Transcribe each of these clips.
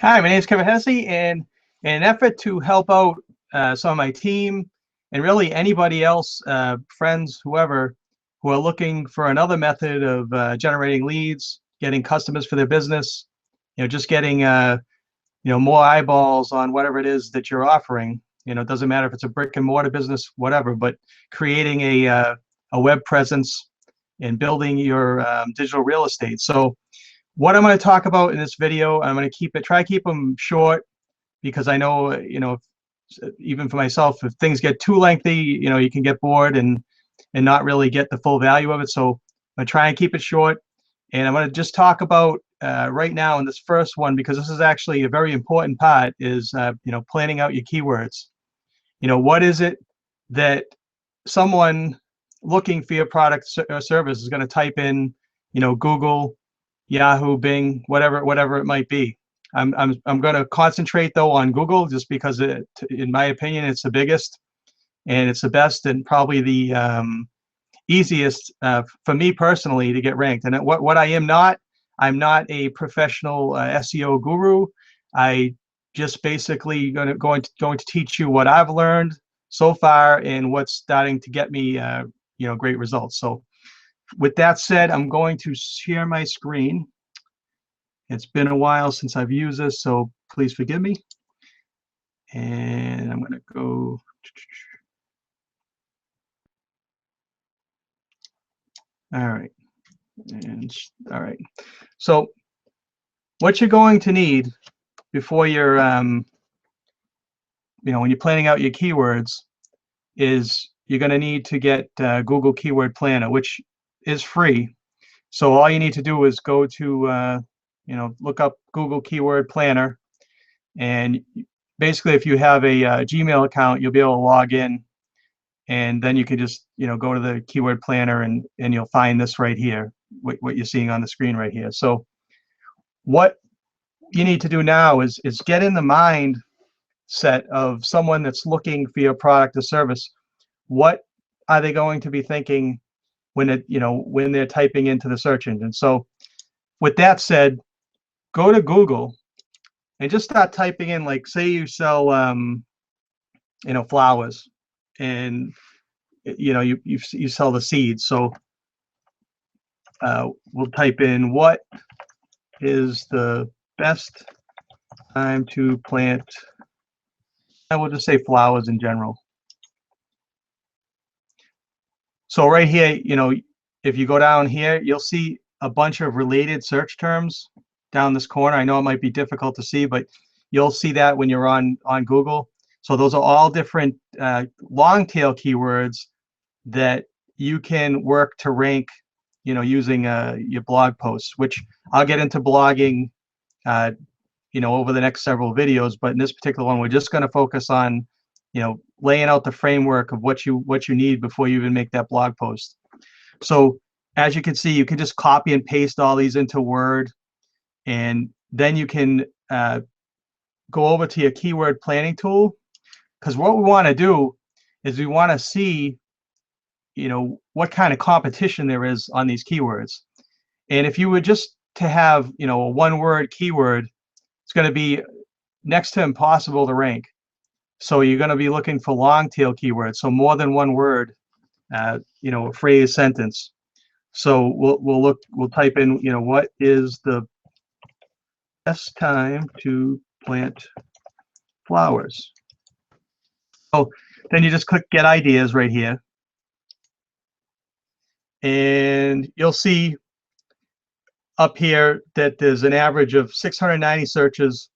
Hi, my name is Kevin Hesse, and in an effort to help out some of my team and really anybody else, friends, whoever, who are looking for another method of generating leads, getting customers for their business, just getting more eyeballs on whatever it is that you're offering. It doesn't matter if it's a brick and mortar business, whatever, but creating a web presence and building your digital real estate. So what I'm going to talk about in this video, I'm going to try to keep them short because I know, even for myself, if things get too lengthy, you can get bored and not really get the full value of it. So I'm going to try and keep it short. And I'm going to just talk about right now in this first one, because this is actually a very important part, is, planning out your keywords. What is it that someone looking for your product or service is going to type in, Google, Yahoo, Bing, whatever it might be. I'm going to concentrate though on Google just because in my opinion, it's the biggest and it's the best and probably the easiest for me personally to get ranked. And what I am not, I'm not a professional SEO guru. I just basically going to teach you what I've learned so far and what's starting to get me great results. So with that said, I'm going to share my screen. It's been a while since I've used this, so please forgive me. And I'm going to go. All right. And all right. So what you're going to need before you're, when you're planning out your keywords, is you're going to need to get Google Keyword Planner, which is free. So all you need to do is go to, look up Google Keyword Planner, and basically, if you have a Gmail account, you'll be able to log in, and then you can just go to the Keyword Planner, and you'll find this right here, what you're seeing on the screen right here. So what you need to do now is get in the mind set of someone that's looking for your product or service. What are they going to be thinking when they're typing into the search engine? So with that said, go to Google and just start typing in, like, say you sell flowers, and you sell the seeds. So we'll type in, what is the best time to plant, I will just say flowers in general. So right here, if you go down here, you'll see a bunch of related search terms down this corner. I know it might be difficult to see, but you'll see that when you're on Google. So those are all different long tail keywords that you can work to rank, using your blog posts, which I'll get into blogging, over the next several videos. But in this particular one, we're just going to focus on, laying out the framework of what you need before you even make that blog post. So as you can see, you can just copy and paste all these into Word, and then you can go over to your keyword planning tool, because what we want to do is we want to see, what kind of competition there is on these keywords. And if you were just to have, a one-word keyword, it's going to be next to impossible to rank. So you're going to be looking for long tail keywords, so more than one word, a phrase, sentence. So we'll type in, what is the best time to plant flowers? So then you just click get ideas right here, and you'll see up here that there's an average of 690 searches.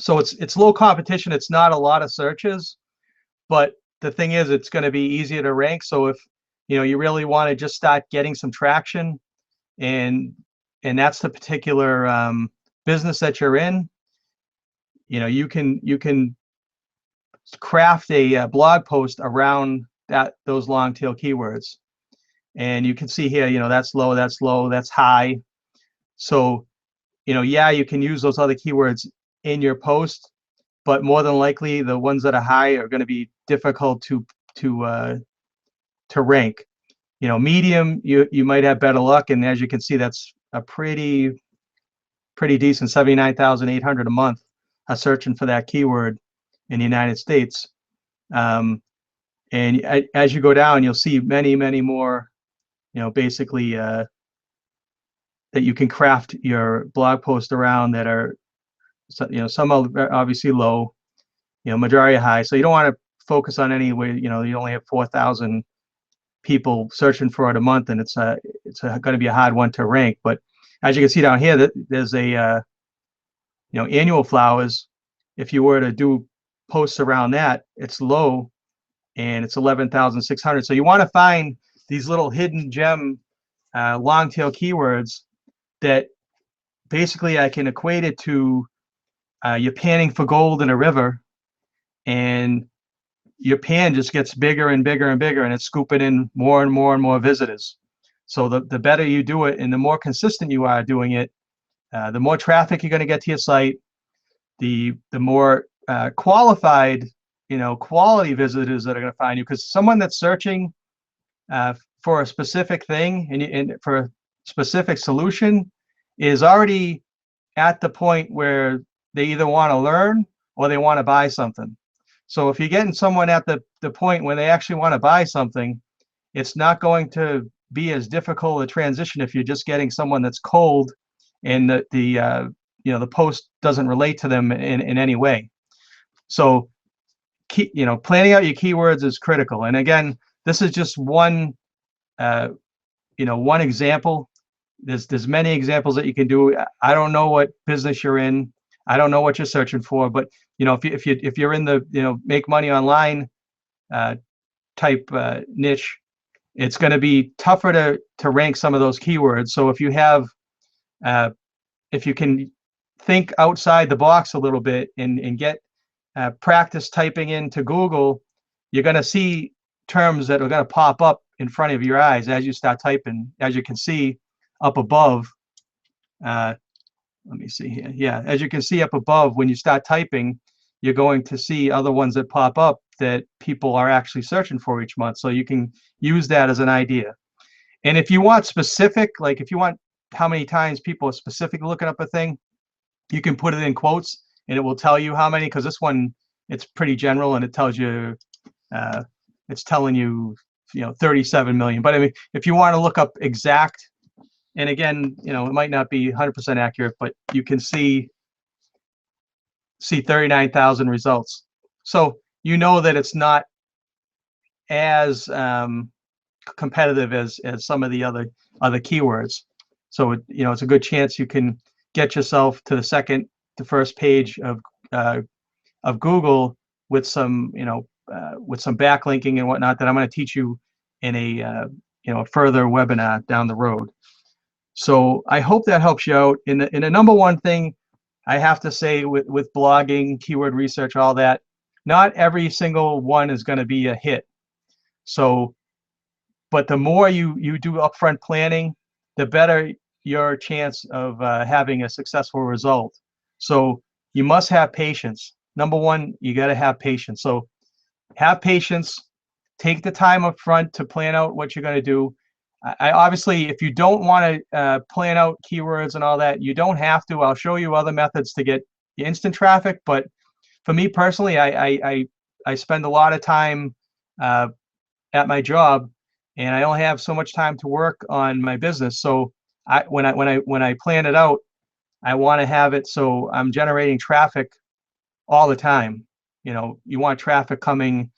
So it's low competition. It's not a lot of searches, but the thing is, it's going to be easier to rank. So if you really want to just start getting some traction, and that's the particular business that you're in, you can craft a blog post around those long tail keywords. And you can see here, that's low, that's high. So yeah, you can use those other keywords in your post, but more than likely the ones that are high are going to be difficult to rank. Medium, you might have better luck, and as you can see, that's a pretty pretty decent, 79,800 a month are searching for that keyword in the United States. And as you go down, you'll see many, many more, basically that you can craft your blog post around that are, some are obviously low, majority are high. So you don't want to focus on any where, you only have 4,000 people searching for it a month, and it's going to be a hard one to rank. But as you can see down here, there's a, annual flowers. If you were to do posts around that, it's low, and it's 11,600. So you want to find these little hidden gem long tail keywords that basically I can equate it to you're panning for gold in a river, and your pan just gets bigger and bigger and bigger, and it's scooping in more and more and more visitors. So the better you do it and the more consistent you are doing it, the more traffic you're going to get to your site, the more qualified, quality visitors that are going to find you. Because someone that's searching for a specific thing and for a specific solution is already at the point where they either want to learn or they want to buy something. So if you're getting someone at the point where they actually want to buy something, it's not going to be as difficult a transition if you're just getting someone that's cold and the post doesn't relate to them in any way. So planning out your keywords is critical. And again, this is just one one example. There's many examples that you can do. I don't know what business you're in. I don't know what you're searching for, but if you're in the make money online type niche, it's going to be tougher to rank some of those keywords. So if you have if you can think outside the box a little bit and get practice typing into Google, you're going to see terms that are going to pop up in front of your eyes as you start typing. As you can see up above, let me see here. Yeah, as you can see up above, when you start typing, you're going to see other ones that pop up that people are actually searching for each month. So you can use that as an idea. And if you want specific, like if you want how many times people are specifically looking up a thing, you can put it in quotes and it will tell you how many, because this one, it's pretty general and it tells you, it's telling you, 37 million. But I mean, if you want to look up exact, and again, it might not be 100% accurate, but you can see 39,000 results. So that it's not as competitive as some of the other keywords. So it's a good chance you can get yourself to the first page of Google with some backlinking and whatnot that I'm going to teach you in a further webinar down the road. So I hope that helps you out. In the number one thing I have to say with blogging, keyword research, all that, not every single one is going to be a hit. So, but the more you do upfront planning, the better your chance of having a successful result. So you must have patience. Number one, you got to have patience. So have patience. Take the time up front to plan out what you're going to do. I obviously, if you don't want to plan out keywords and all that, you don't have to. I'll show you other methods to get instant traffic. But for me personally, I spend a lot of time at my job, and I only have so much time to work on my business. So when I plan it out, I want to have it so I'm generating traffic all the time. You want traffic coming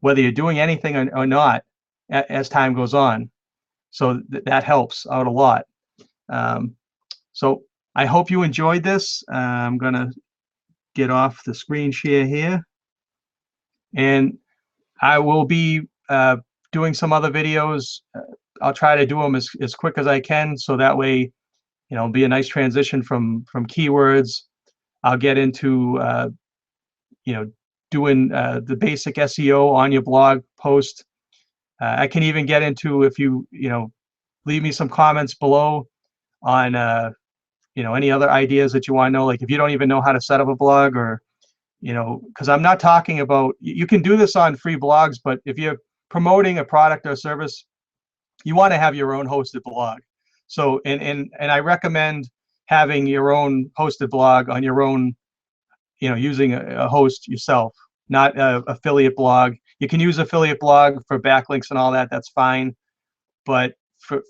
whether you're doing anything or not as time goes on. So that helps out a lot. So I hope you enjoyed this. I'm going to get off the screen share here. And I will be doing some other videos. I'll try to do them as quick as I can, so that way, it'll be a nice transition from keywords. I'll get into doing the basic SEO on your blog post. I can even get into, if you leave me some comments below on any other ideas that you want to know, like if you don't even know how to set up a blog, or because I'm not talking about, you can do this on free blogs, but if you're promoting a product or service, you want to have your own hosted blog. So and I recommend having your own hosted blog on your own, using a host yourself, not a affiliate blog. You can use affiliate blog for backlinks and all that. That's fine. But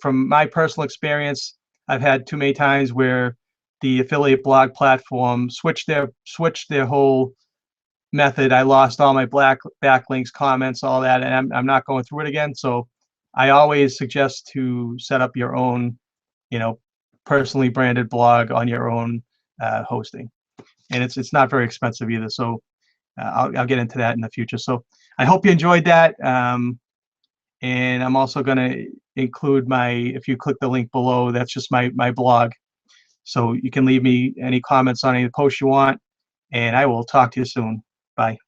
from my personal experience, I've had too many times where the affiliate blog platform switched their whole method. I lost all my backlinks, comments, all that, and I'm not going through it again. So I always suggest to set up your own, personally branded blog on your own hosting, and it's not very expensive either. So I'll get into that in the future. So I hope you enjoyed that. And I'm also going to include if you click the link below, that's just my blog. So you can leave me any comments on any of the posts you want, and I will talk to you soon. Bye.